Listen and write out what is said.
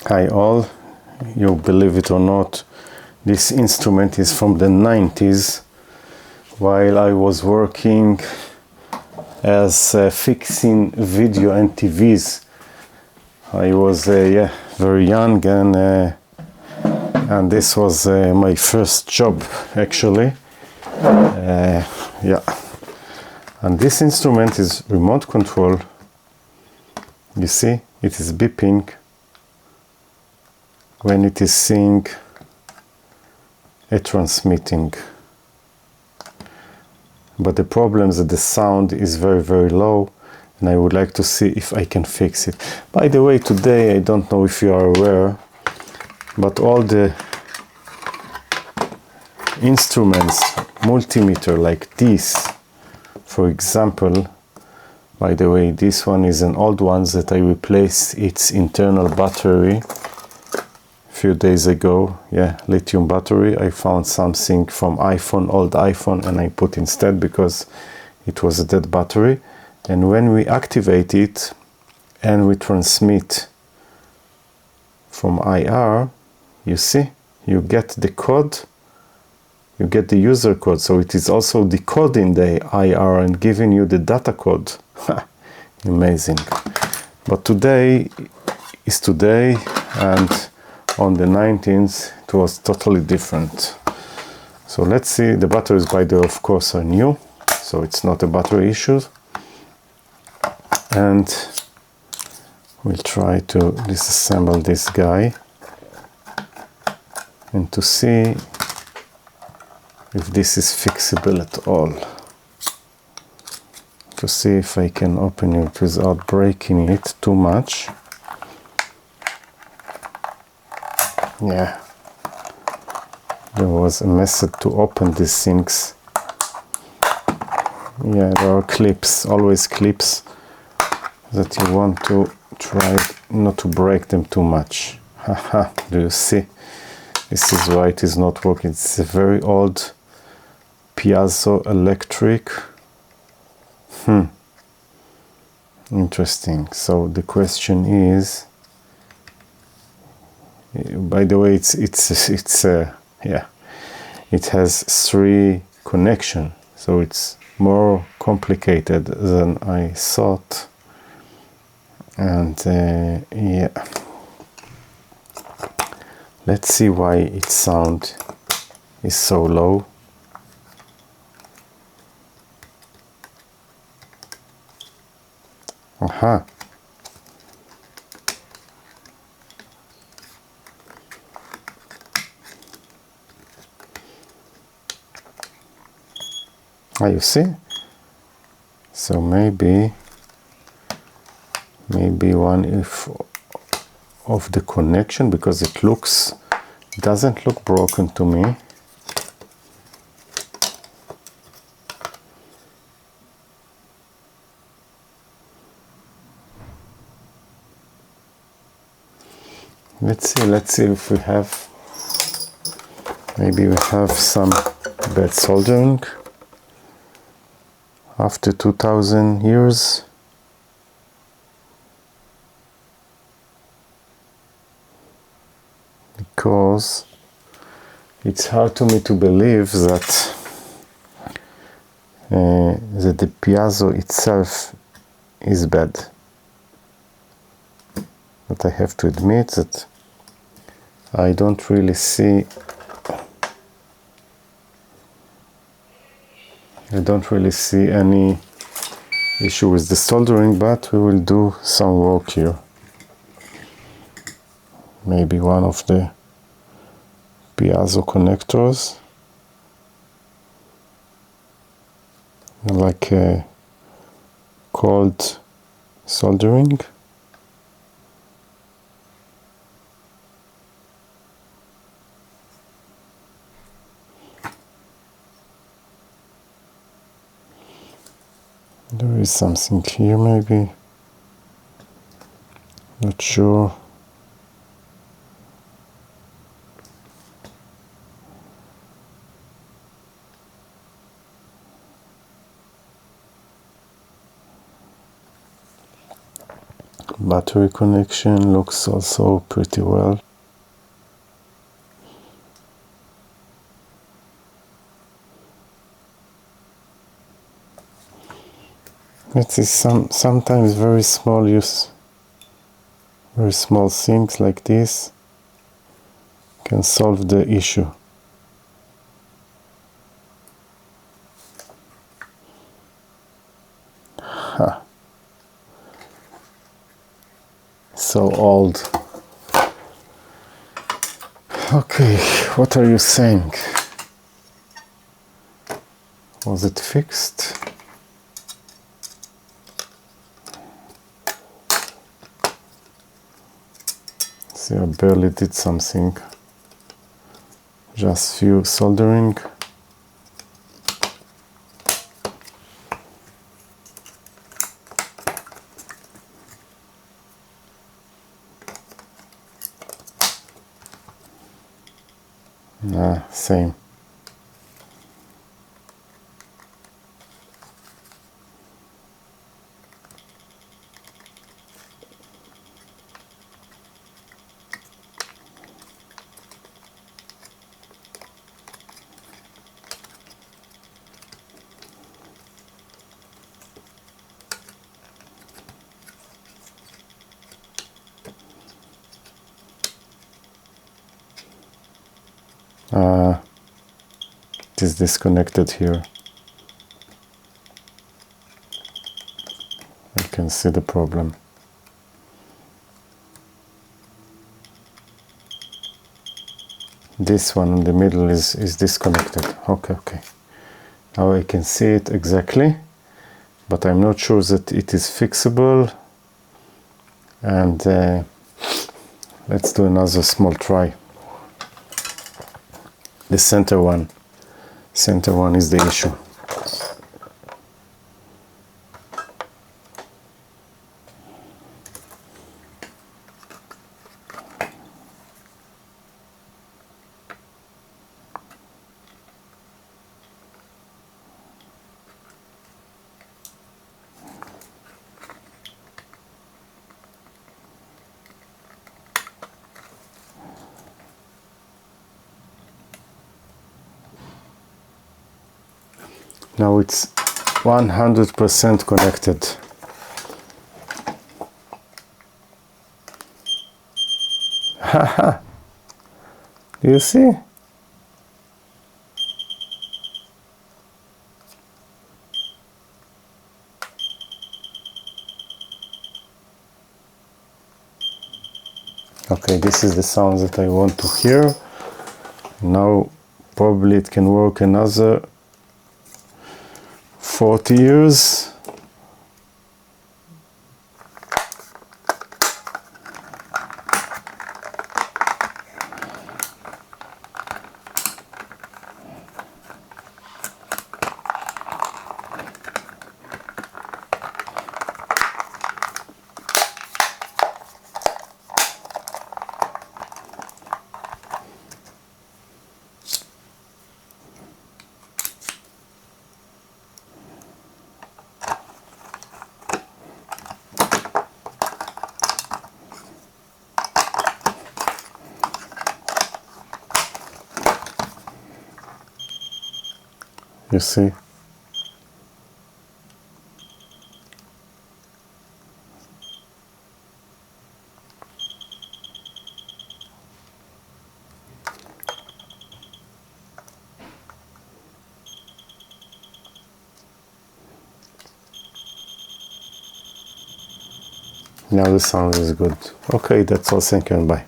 Hi all, you believe it or not, this instrument is from the 90s. While I was working as fixing video and TVs, I was very young, and this was my first job actually. And this instrument is remote control. You see, it is beeping when it is seeing a transmitting. But the problem is that the sound is very low, and I would like to see if I can fix it. By the way, today, I don't know if you are aware, but all the instruments, multimeter like this, for example, by the way, this one is an old one that I replaced its internal battery few days ago. Lithium battery. I found something from old iPhone, and I put instead because it was a dead battery. And when we activate it and we transmit from IR, you see, you get the code, you get the user code, so it is also decoding the IR and giving you the data code. Amazing. But today is today, and on the 19th it was totally different. So let's see. The batteries, by the way, of course, are new, so it's not a battery issue. And we'll try to disassemble this guy and to see if this is fixable at all. To see if I can open it without breaking it too much. Yeah, there was a method to open these things. Yeah, there are clips, always clips, that you want to try not to break them too much. Haha, do you see? This is why it is not working. It's a very old piezoelectric. Interesting. So the question is, by the way, it has 3 connections, so it's more complicated than I thought. And let's see why its sound is so low. Aha. You see? So maybe one of the connection, because it doesn't look broken to me. Let's see if we have, maybe we have some bad soldering after 2000 years. Because it's hard to me to believe that the piezo itself is bad. But I have to admit that I don't really see any issue with the soldering, but we will do some work here. Maybe one of the piezo connectors, like a cold soldering. There is something here, maybe, not sure. Battery connection looks also pretty well. It is sometimes very small things like this can solve the issue. Huh. So old. Okay, what are you saying? Was it fixed? See, I barely did something. Just few soldering. Nah, same. It is disconnected here. You can see the problem. This one in the middle is disconnected. Okay. Now I can see it exactly, but I'm not sure that it is fixable. And let's do another small try. The center one is the issue. Now it's 100% connected. Haha! Do you see? Okay, this is the sound that I want to hear. Now probably it can work another 40 years. You see? Now the sound is good. Okay, that's all. Thank you and bye.